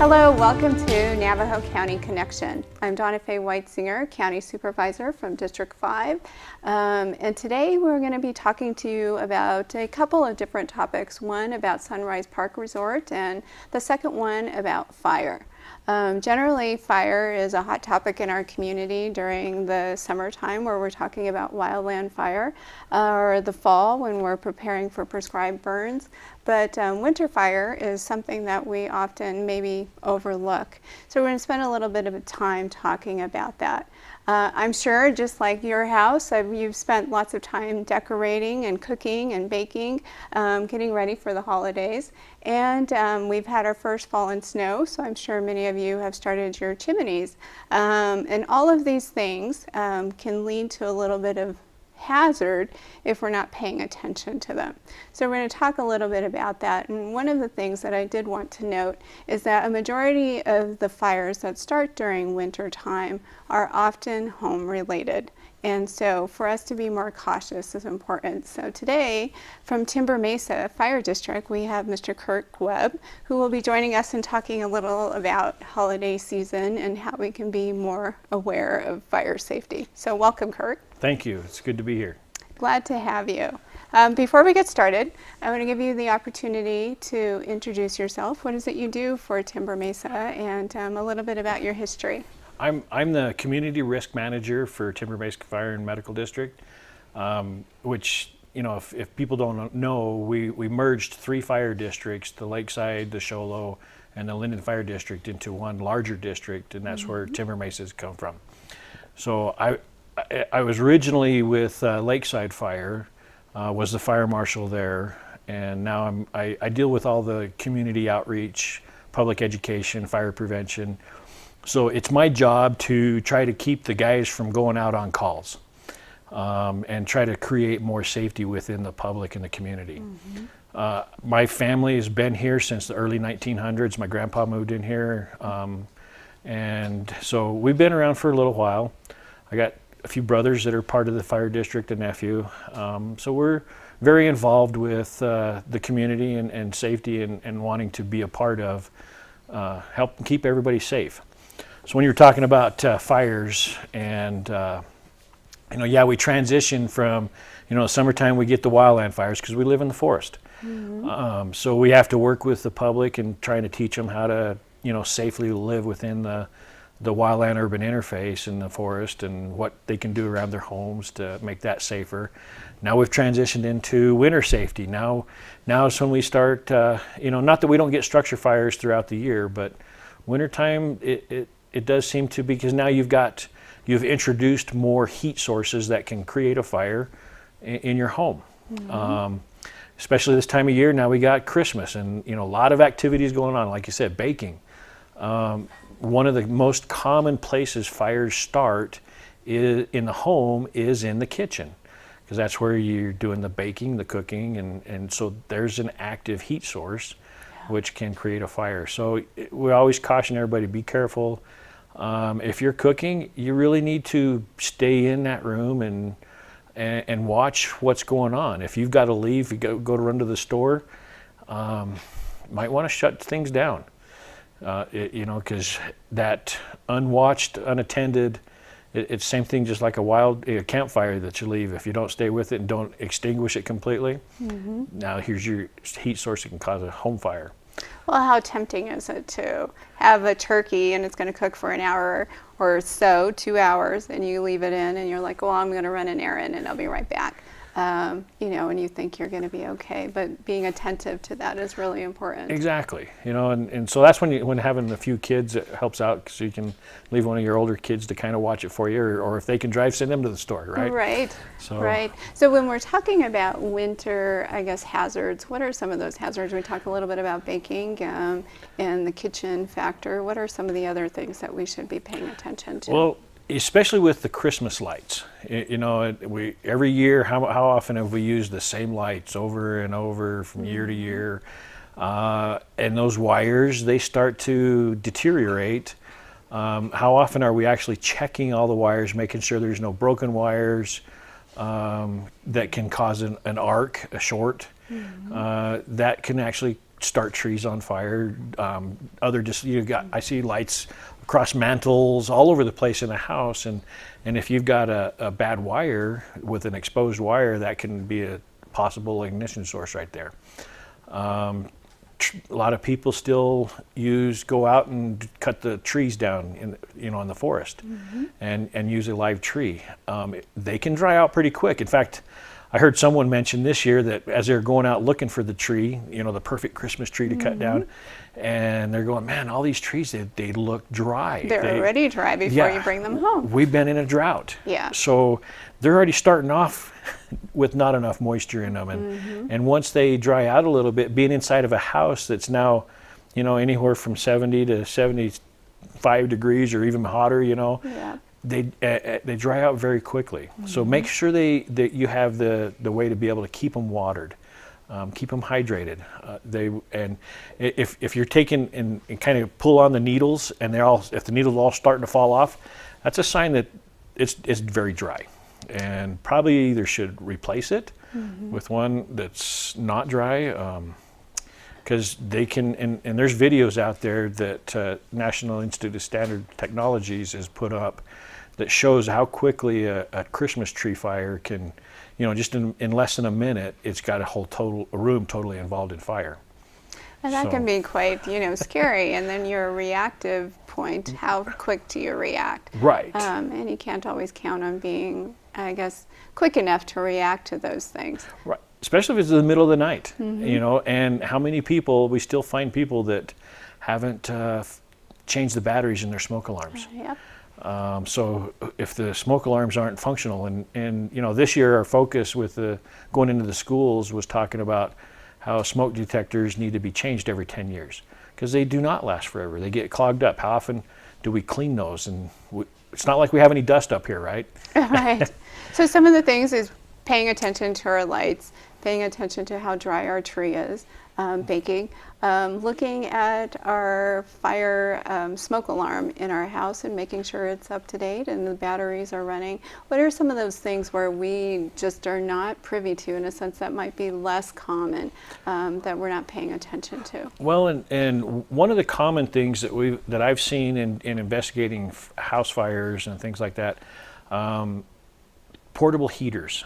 Hello, welcome to Navajo County Connection. I'm Dawnafe Whitesinger, County Supervisor from District 5. And today we're going to be talking to you about a couple of different topics. One about Sunrise Park Resort and the second one about fire. Generally, fire is a hot topic in our community during the summertime where we're talking about wildland fire, or the fall when we're preparing for prescribed burns. But winter fire is something that we often maybe overlook. So we're going to spend a little bit of time talking about that. I'm sure, just like your house, you've spent lots of time decorating and cooking and baking, getting ready for the holidays. And we've had our first fall and snow, so I'm sure many of you have started your chimneys. And all of these things can lead to a little bit of hazard if we're not paying attention to them. So we're going to talk a little bit about that. And one of the things that I did want to note is that a majority of the fires that start during winter time are often home related. And so for us to be more cautious is important. So today from Timber Mesa Fire District, we have Mr. Kirk Webb, who will be joining us and talking a little about holiday season and how we can be more aware of fire safety. So welcome, Kirk. Thank you. It's good to be here. Glad to have you. Before we get started, I want to give you the opportunity to introduce yourself. What is it you do for Timber Mesa, and a little bit about your history. I'm the Community Risk Manager for Timber Mesa Fire and Medical District, which, you know, if people don't know, we merged 3 fire districts, the Lakeside, the Show Low, and the Linden Fire District into one larger district, and that's where Timber Mesa's come from. So I was originally with Lakeside Fire, was the fire marshal there, and now I deal with all the community outreach, public education, fire prevention. So it's my job to try to keep the guys from going out on calls and try to create more safety within the public and the community. My family has been here since the early 1900s. My grandpa moved in here, and so we've been around for a little while. I got a few brothers that are part of the fire district, a nephew. So we're very involved with the community and safety and wanting to be a part of help keep everybody safe. So when you're talking about fires and, you know, yeah, we transition from, you know, summertime we get the wildland fires because we live in the forest. So we have to work with the public and trying to teach them how to, you know, safely live within the wildland urban interface in the forest and what they can do around their homes to make that safer. Now we've transitioned into winter safety. Now is when we start, you know, not that we don't get structure fires throughout the year, but wintertime it does seem to be, because now you've introduced more heat sources that can create a fire in your home. Especially this time of year. Now we got Christmas and, you know, a lot of activities going on, like you said, baking. One of the most common places fires start in the home is in the kitchen, because that's where you're doing the baking, the cooking, and so there's an active heat source which can create a fire. So we always caution everybody, be careful. If you're cooking, you really need to stay in that room and watch what's going on. If you've got to leave, you go to run to the store, might want to shut things down. You know, because that unwatched, unattended, it's same thing just like a campfire that you leave. If you don't stay with it and don't extinguish it completely, now here's your heat source that can cause a home fire. Well, how tempting is it to have a turkey and it's going to cook for an hour or so, 2 hours, and you leave it in and you're like, well, I'm going to run an errand and I'll be right back. You know, and you think you're going to be okay, but being attentive to that is really important. Exactly. You know, and so that's when having a few kids, it helps out, because you can leave one of your older kids to kind of watch it for you, or if they can drive, send them to the store, right? Right. So when we're talking about winter, I guess, hazards, what are some of those hazards? We talked a little bit about baking and the kitchen factor. What are some of the other things that we should be paying attention to? Well, especially with the Christmas lights, you know, every year, how often have we used the same lights over and over from year to year? And those wires, they start to deteriorate. How often are we actually checking all the wires, making sure there's no broken wires that can cause an arc, a short, that can actually start trees on fire. I see lights across mantles all over the place in the house, and if you've got a bad wire with an exposed wire, that can be a possible ignition source right there. A lot of people still go out and cut the trees down in the forest, and use a live tree. They can dry out pretty quick. In fact, I heard someone mention this year that as they're going out looking for the tree, the perfect Christmas tree to cut down, and they're going, man, all these trees, they look dry. They're already dry before you bring them home. We've been in a drought. Yeah. So they're already starting off with not enough moisture in them. And once they dry out a little bit, being inside of a house that's now, anywhere from 70 to 75 degrees or even hotter, Yeah. they dry out very quickly. So make sure that you have the way to be able to keep them watered, keep them hydrated. If you're taking and kind of pull on the needles and if the needles are all starting to fall off, that's a sign that it's very dry, and probably either should replace it with one that's not dry. Because they can, and there's videos out there that National Institute of Standard Technologies has put up that shows how quickly a Christmas tree fire can, just in less than a minute, it's got a room totally involved in fire. And that can be quite, scary. And then your reactive point, how quick do you react? Right. And you can't always count on being, I guess, quick enough to react to those things. Right. Especially if it's in the middle of the night, and how many people, we still find people that haven't changed the batteries in their smoke alarms. Yep. So if the smoke alarms aren't functional, and this year our focus with going into the schools was talking about how smoke detectors need to be changed every 10 years because they do not last forever. They get clogged up. How often do we clean those? And it's not like we have any dust up here, right? Right. So some of the things is paying attention to our lights, paying attention to how dry our tree is, baking, looking at our fire smoke alarm in our house and making sure it's up to date and the batteries are running. What are some of those things where we just are not privy to, in a sense that might be less common, that we're not paying attention to? Well, and one of the common things that I've seen in investigating house fires and things like that, portable heaters.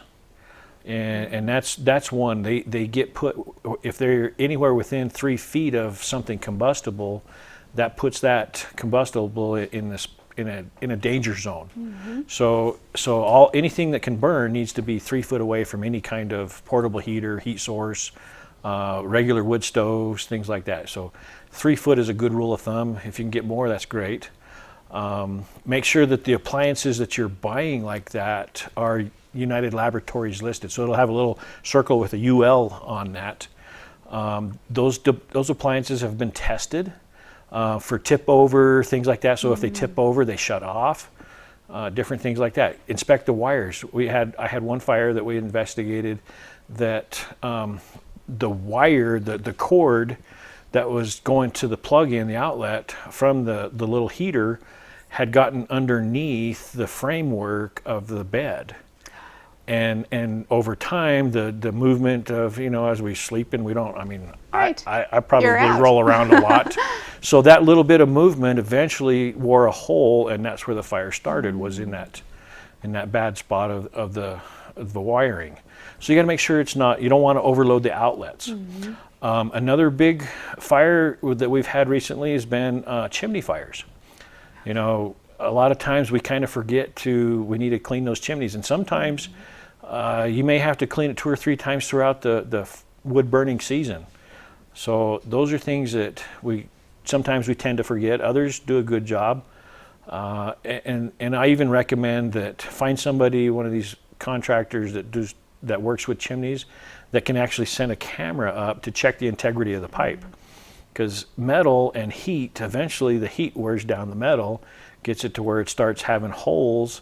And that's one. They get put, if they're anywhere within 3 feet of something combustible, that puts that combustible in a danger zone. So anything that can burn needs to be 3 foot away from any kind of portable heater, heat source, regular wood stoves, things like that. So 3 foot is a good rule of thumb. If you can get more, that's great. Make sure that the appliances that you're buying like that are United Laboratories listed, so it'll have a little circle with a UL on that. Those appliances have been tested for tip over, things like that. So if they tip over, they shut off. Different things like that. Inspect the wires. I had one fire that we investigated that the wire, the cord that was going to the plug-in, the outlet from the little heater, had gotten underneath the framework of the bed. And over time, the movement of, as we sleep and we don't, Right. I probably roll around a lot. So that little bit of movement eventually wore a hole, and that's where the fire started, was in that bad spot of the wiring. So you got to make sure you don't want to overload the outlets. Another big fire that we've had recently has been chimney fires. A lot of times we kind of forget we need to clean those chimneys, and sometimes you may have to clean it 2 or 3 times throughout the wood burning season. So those are things that sometimes we tend to forget. Others do a good job, and I even recommend that find somebody, one of these contractors that works with chimneys, that can actually send a camera up to check the integrity of the pipe, because metal and heat, eventually the heat wears down the metal, gets it to where it starts having holes,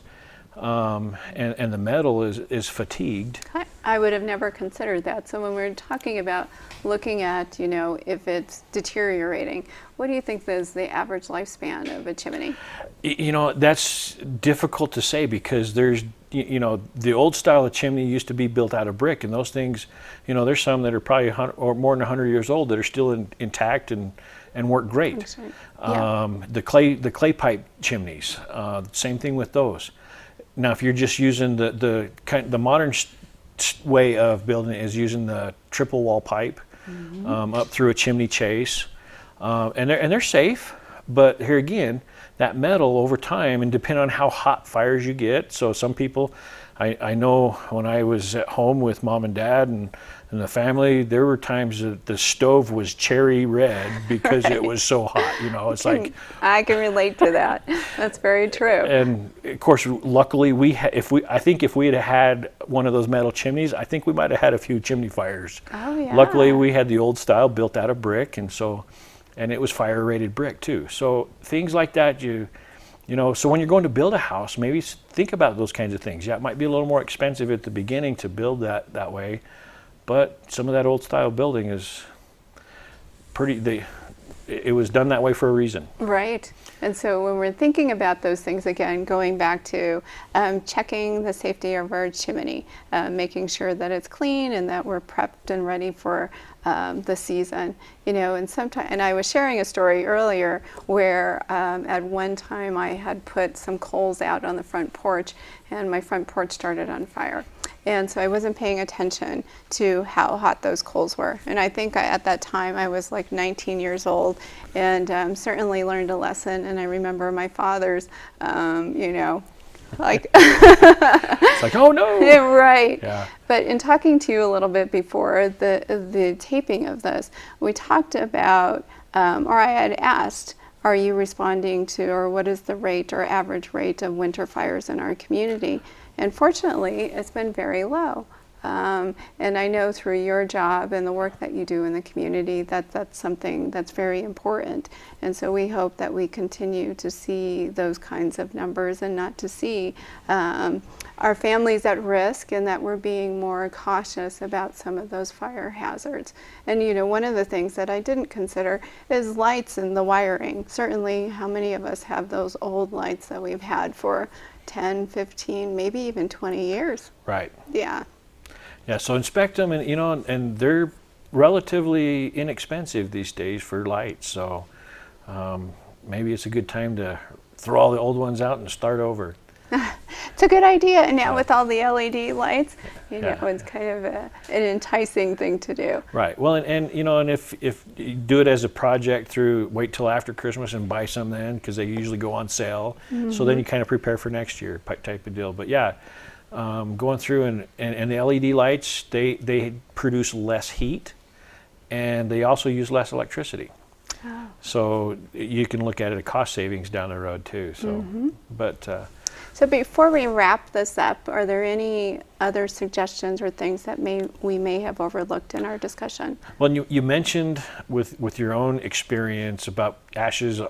and the metal is fatigued. I would have never considered that. So when we're talking about looking at, if it's deteriorating, what do you think is the average lifespan of a chimney? That's difficult to say because there's, the old style of chimney used to be built out of brick, and those things, there's some that are probably 100 or more than 100 years old that are still intact and work great. That's right. Yeah. The clay pipe chimneys, same thing with those. Now, if you're just using the modern way of building it is using the triple wall pipe up through a chimney chase, and they're safe. But here again, that metal over time, and depending on how hot fires you get. So some people, I know when I was at home with mom and dad and the family, there were times that the stove was cherry red because Right. it was so hot. It's like, I can relate to that. That's very true. and of course, luckily I think if we had had one of those metal chimneys, I think we might have had a few chimney fires. Oh, yeah. Luckily, we had the old style built out of brick, and it was fire rated brick too. So things like that, so when you're going to build a house, maybe think about those kinds of things. Yeah, it might be a little more expensive at the beginning to build that way, but some of that old style building is it was done that way for a reason. Right. And so when we're thinking about those things, again, going back to checking the safety of our chimney, making sure that it's clean and that we're prepped and ready for the season, and I was sharing a story earlier where at one time I had put some coals out on the front porch and my front porch started on fire. And so I wasn't paying attention to how hot those coals were. And I think at that time I was like 19 years old and certainly learned a lesson. And I remember my father's, like... It's like, oh no! Right. Yeah. But in talking to you a little bit before the taping of this, we talked about, or I had asked, are you responding to, or what is the rate or average rate of winter fires in our community? And fortunately, it's been very low. And I know through your job and the work that you do in the community that's something that's very important. And so we hope that we continue to see those kinds of numbers and not to see our families at risk, and that we're being more cautious about some of those fire hazards. And one of the things that I didn't consider is lights and the wiring. Certainly, how many of us have those old lights that we've had for 10, 15, maybe even 20 years? Right. Yeah. Yeah, so inspect them, and and they're relatively inexpensive these days for lights. So maybe it's a good time to throw all the old ones out and start over. It's a good idea. And now with all the LED lights, Yeah. it's kind of an enticing thing to do. Right. Well, and if you do it as a project wait till after Christmas and buy some then, because they usually go on sale. So then you kind of prepare for next year type of deal. But yeah. Going through and the LED lights, they produce less heat, and they also use less electricity. Oh. So you can look at it a cost savings down the road too. So, So before we wrap this up, are there any other suggestions or things that we may have overlooked in our discussion? Well, you mentioned with your own experience about ashes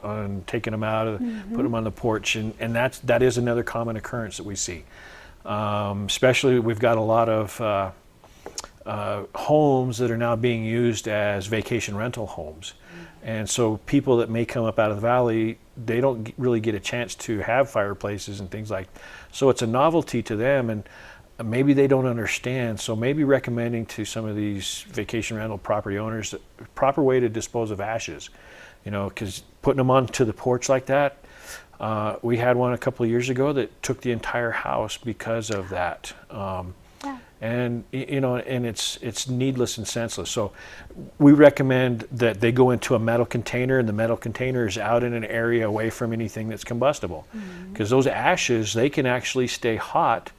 taking them out, putting them on the porch, and that is another common occurrence that we see. Especially, we've got a lot of homes that are now being used as vacation rental homes. And so people that may come up out of the valley, they don't really get a chance to have fireplaces and things like that. So it's a novelty to them, and maybe they don't understand. So maybe recommending to some of these vacation rental property owners the proper way to dispose of ashes. Because putting them onto the porch like that, we had one a couple of years ago that took the entire house because of that. And and it's needless and senseless. So we recommend that they go into a metal container, and the metal container is out in an area away from anything that's combustible, because those ashes, they can actually stay hot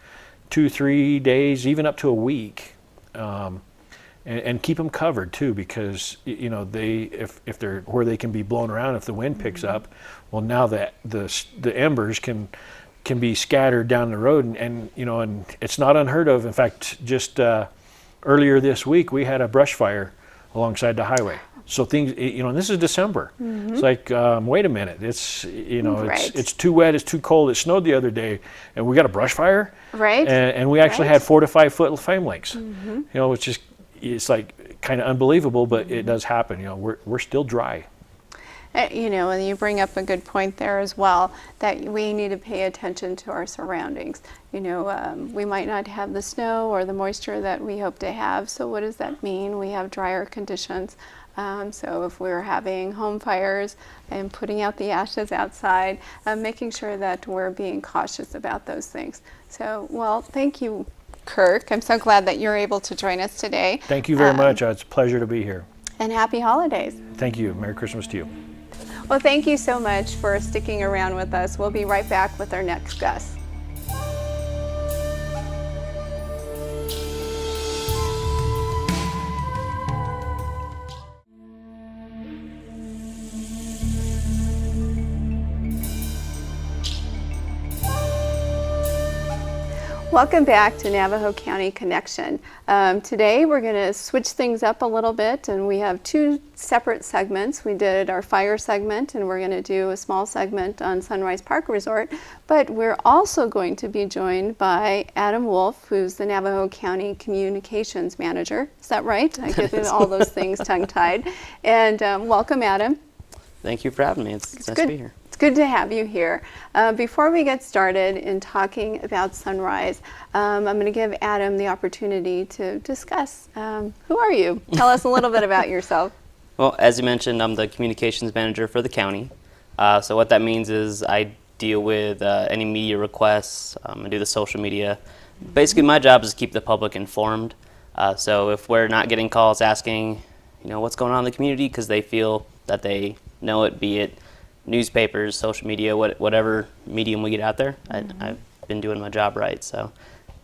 2-3 days, even up to a week. And keep them covered too, because if they're where they can be blown around if the wind picks up, well, now that the embers can be scattered down the road, and it's not unheard of. In fact, just earlier this week we had a brush fire alongside the highway. So things, and this is December. It's like, wait a minute, it's Right. it's too wet, it's too cold. It snowed the other day, and we got a brush fire, Right. and we actually Right. had 4 to 5 foot flame lengths. Which is, it's like kind of unbelievable, but it does happen. We're still dry. And you bring up a good point there as well, that we need to pay attention to our surroundings. We might not have the snow or the moisture that we hope to have, so what does that mean? We have drier conditions. So if we're having home fires and putting out the ashes outside, making sure that we're being cautious about those things. So, well, thank you, Kirk. I'm so glad that you're able to join us today. Thank you very much. It's a pleasure to be here. And happy holidays. Thank you. Merry Christmas to you. Well, thank you so much for sticking around with us. We'll be right back with our next guest. Welcome back to Navajo County Connection. Today we're going to switch things up a little bit, and we have 2 separate segments. We did our fire segment, and we're going to do a small segment on Sunrise Park Resort, but we're also going to be joined by Adam Wolfe, who's the Navajo County Communications Manager. Is that right? I get all those things tongue-tied. And welcome, Adam. Thank you for having me. It's nice to be here. It's good to have you here. Before we get started in talking about Sunrise, I'm going to give Adam the opportunity to discuss who are you? Tell us a little bit about yourself. Well, as you mentioned, I'm the communications manager for the county. So what that means is I deal with any media requests. I do the social media. Basically, my job is to keep the public informed. So if we're not getting calls asking, what's going on in the community because they feel that they know it, be it newspapers, social media, whatever medium we get out there, I've been doing my job right. So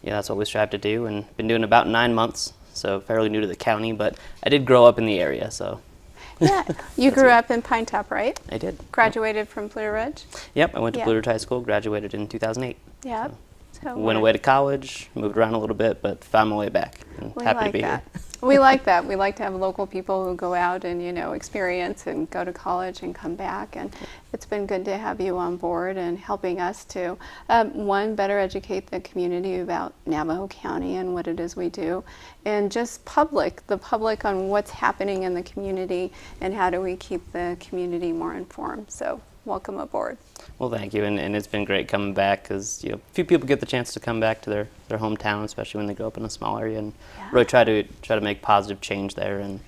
that's what we strive to do, and been doing about 9 months, so fairly new to the county, but I did grow up in the area. So yeah, you grew up in Pine Top, right? I did. Graduated from Blue Ridge? Yep, I went to Blue Ridge High School, graduated in 2008. Yeah. So went away to college, moved around a little bit, but found my way back, and happy to be here. We like that. We like to have local people who go out and, experience and go to college and come back. And it's been good to have you on board and helping us to, one, better educate the community about Navajo County and what it is we do, and just the public on what's happening in the community and how do we keep the community more informed. So welcome aboard. Well, thank you, and it's been great coming back because few people get the chance to come back to their hometown, especially when they grow up in a small area, and really try to make positive change there. And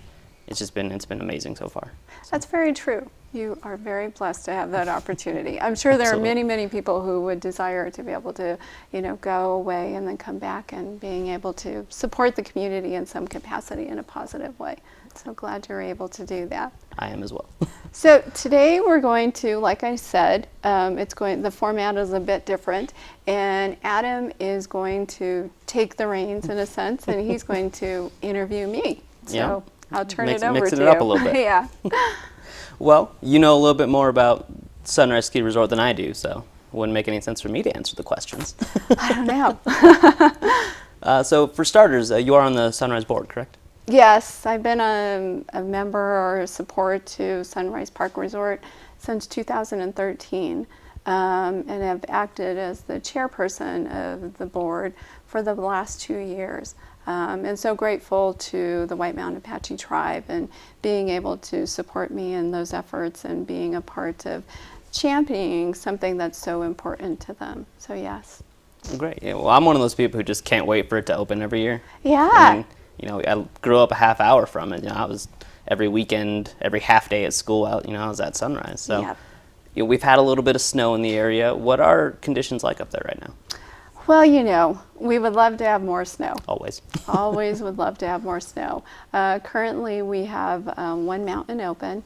it's been amazing so far. That's very true. You are very blessed to have that opportunity. I'm sure there are many people who would desire to be able to, go away and then come back and being able to support the community in some capacity in a positive way. So glad you're able to do that. I am as well. So today we're going to, like I said, the format is a bit different, and Adam is going to take the reins in a sense, and he's going to interview me. So I'll turn it over to you. Mixing it up a little bit. Yeah. Well, you know a little bit more about Sunrise Ski Resort than I do, so it wouldn't make any sense for me to answer the questions. I don't know. So for starters, you are on the Sunrise board, correct? Yes, I've been a member or a support to Sunrise Park Resort since 2013, and have acted as the chairperson of the board for the last 2 years. And so grateful to the White Mountain Apache tribe and being able to support me in those efforts and being a part of championing something that's so important to them. So yes. Great. Yeah, well, I'm one of those people who just can't wait for it to open every year. Yeah. I grew up a half hour from it. I was every weekend, every half day at school out. I was at Sunrise. So we've had a little bit of snow in the area. What are conditions like up there right now? Well, we would love to have more snow. Always. Always would love to have more snow. Currently, we have one mountain open,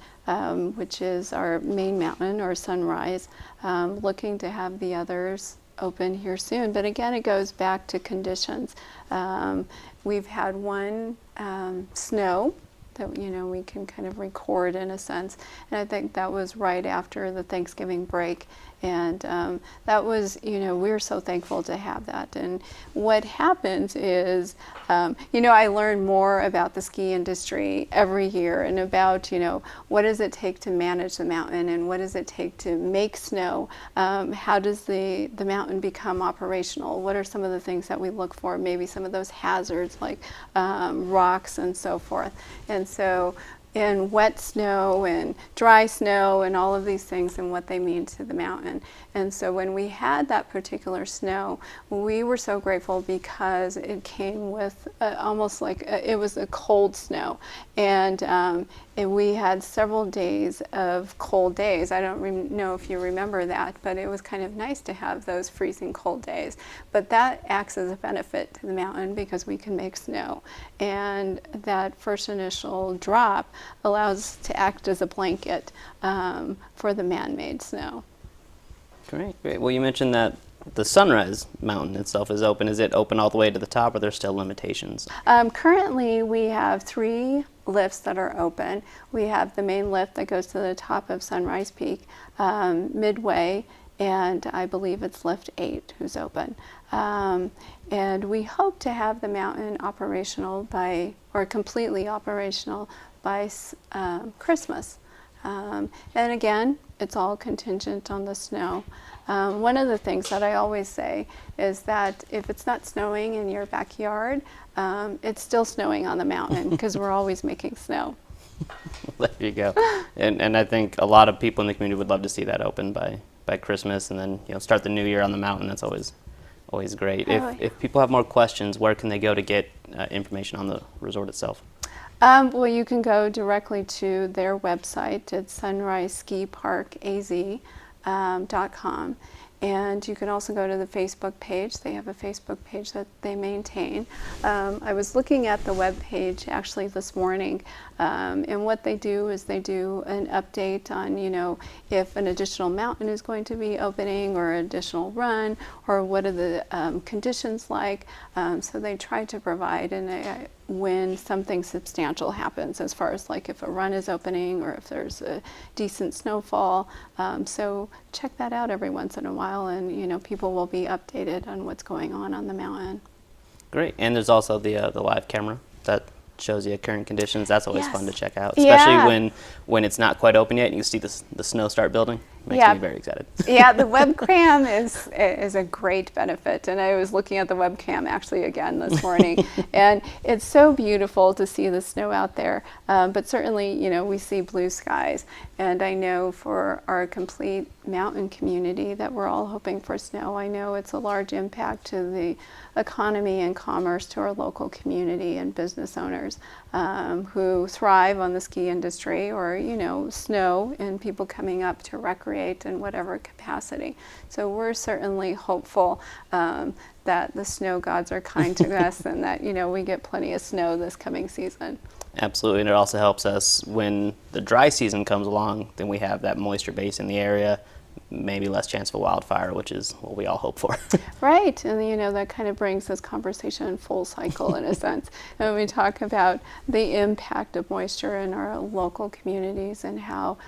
which is our main mountain, or Sunrise. Looking to have the others open here soon. But again, it goes back to conditions. We've had one snow that we can kind of record in a sense, and I think that was right after the Thanksgiving break, And that was, we're so thankful to have that. And what happens is, I learn more about the ski industry every year, and about, what does it take to manage the mountain, and what does it take to make snow? How does the mountain become operational? What are some of the things that we look for? Maybe some of those hazards like rocks and so forth. And so in wet snow and dry snow and all of these things and what they mean to the mountain. And so when we had that particular snow, we were so grateful because it came with almost like it was a cold snow. And we had several days of cold days. I don't know if you remember that, but it was kind of nice to have those freezing cold days. But that acts as a benefit to the mountain because we can make snow. And that first initial drop allows to act as a blanket for the man-made snow. Great. Well, you mentioned that the Sunrise Mountain itself is open. Is it open all the way to the top, or are there still limitations? Currently, we have 3 lifts that are open. We have the main lift that goes to the top of Sunrise Peak, midway, and I believe it's lift 8 who's open. And we hope to have the mountain operational or completely operational by Christmas. And again, it's all contingent on the snow. One of the things that I always say is that if it's not snowing in your backyard, it's still snowing on the mountain because we're always making snow. There you go. And I think a lot of people in the community would love to see that open by Christmas, and then start the new year on the mountain. That's always great. If people have more questions, where can they go to get information on the resort itself? Well, you can go directly to their website. It's sunriseskiparkaz.com. And you can also go to the Facebook page. They have a Facebook page that they maintain. I was looking at the web page actually this morning, and what they do is they do an update on, if an additional mountain is going to be opening or an additional run, or what are the conditions like. So they try to provide when something substantial happens, as far as like if a run is opening or if there's a decent snowfall. So check that out every once in a while, and people will be updated on what's going on the mountain. Great. And there's also the live camera that shows you current conditions. That's always fun to check out, Yeah. especially when it's not quite open yet and you see the snow start building. Makes me very excited. Yeah, the webcam is a great benefit, and I was looking at the webcam actually again this morning, and it's so beautiful to see the snow out there. But certainly, we see blue skies, and I know for our complete mountain community that we're all hoping for snow. I know it's a large impact to the economy and commerce, to our local community and business owners who thrive on the ski industry, or snow and people coming up to recreate in whatever capacity. So we're certainly hopeful that the snow gods are kind to us, and that we get plenty of snow this coming season. Absolutely, and it also helps us when the dry season comes along. Then we have that moisture base in the area, maybe less chance of a wildfire, which is what we all hope for. Right, and that kind of brings this conversation full cycle in a sense. And we talk about the impact of moisture in our local communities and how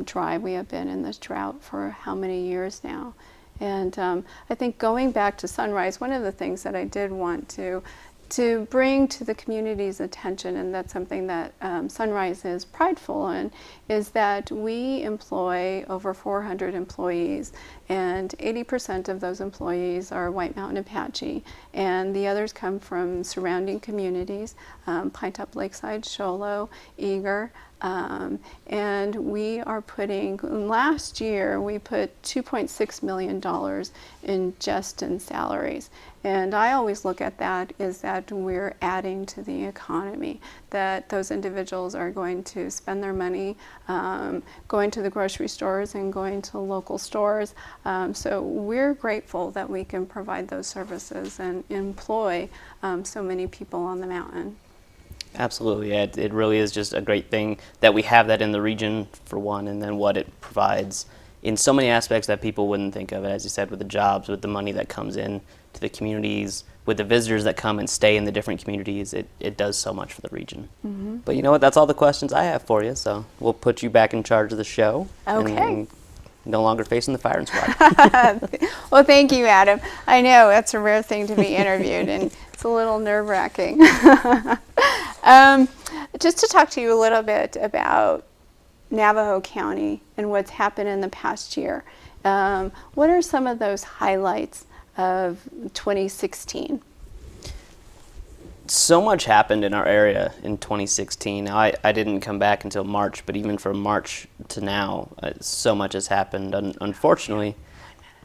dry we have been in this drought for how many years now. And I think going back to Sunrise, one of the things that I did want to bring to the community's attention, and that's something that Sunrise is prideful in, is that we employ over 400 employees, and 80% of those employees are White Mountain Apache, and the others come from surrounding communities, Pine Top Lakeside, Show Low, Eager, and we are last year we put $2.6 million in salaries. And I always look at that is that we're adding to the economy, that those individuals are going to spend their money going to the grocery stores and going to local stores. So we're grateful that we can provide those services and employ so many people on the mountain. Absolutely, yeah, it really is just a great thing that we have that in the region, for one, and then what it provides in so many aspects that people wouldn't think of it, as you said, with the jobs, with the money that comes in to the communities, with the visitors that come and stay in the different communities. It does so much for the region. Mm-hmm. But you know what, that's all the questions I have for you, so we'll put you back in charge of the show. Okay. And no longer facing the firing squad. Well, thank you, Adam. I know it's a rare thing to be interviewed, and it's a little nerve-wracking. Just to talk to you a little bit about Navajo County and what's happened in the past year. What are some of those highlights of 2016? So much happened in our area in 2016. Now, I didn't come back until March, but even from March to now, so much has happened. Unfortunately,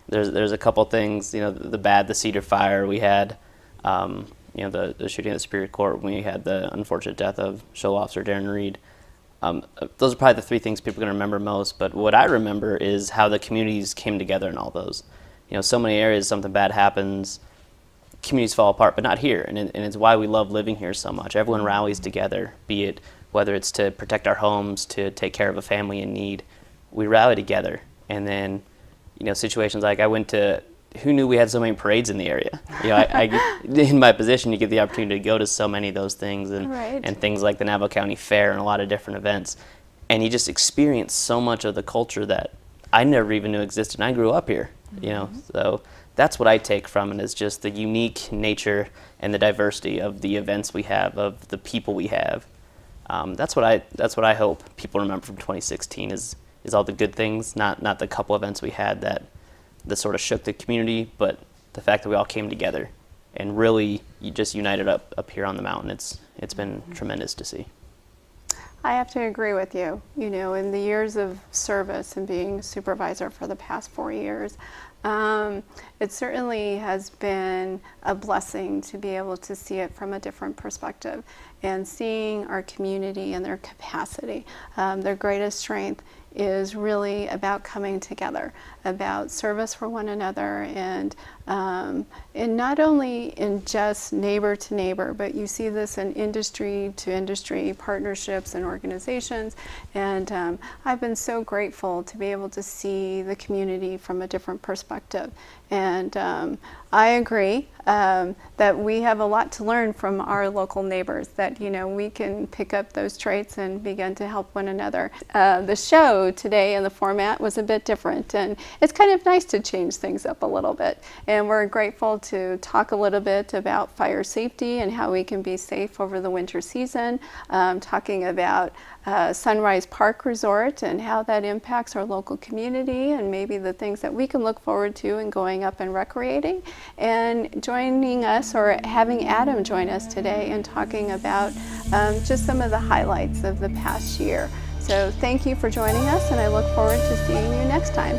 there's a couple things, the Cedar Fire we had, the shooting at the Superior Court, we had the unfortunate death of Show Officer Darren Reed. Those are probably the three things people are going to remember most, but what I remember is how the communities came together in all those. So many areas, something bad happens, communities fall apart, but not here, and it's why we love living here so much. Everyone rallies together, be it whether it's to protect our homes, to take care of a family in need. We rally together, and then, situations like who knew we had so many parades in the area? I in my position, you get the opportunity to go to so many of those things, and things like the Navajo County Fair and a lot of different events, and you just experience so much of the culture that I never even knew existed, and I grew up here, so that's what I take from it, is just the unique nature and the diversity of the events we have, of the people we have. That's what I hope people remember from 2016 is all the good things, not the couple events we had that sort of shook the community, but the fact that we all came together and really just united up here on the mountain. It's been tremendous to see. I have to agree with you. In the years of service and being supervisor for the past 4 years, it certainly has been a blessing to be able to see it from a different perspective and seeing our community and their capacity. Their greatest strength is really about coming together, about service for one another, and not only in just neighbor to neighbor, but you see this in industry to industry partnerships and organizations. And I've been so grateful to be able to see the community from a different perspective. And I agree that we have a lot to learn from our local neighbors, that we can pick up those traits and begin to help one another. The show today and the format was a bit different, and it's kind of nice to change things up a little bit. And we're grateful to talk a little bit about fire safety and how we can be safe over the winter season, talking about Sunrise Park Resort and how that impacts our local community, and maybe the things that we can look forward to in going up and recreating, and joining us, or having Adam join us today and talking about just some of the highlights of the past year. So thank you for joining us, and I look forward to seeing you next time.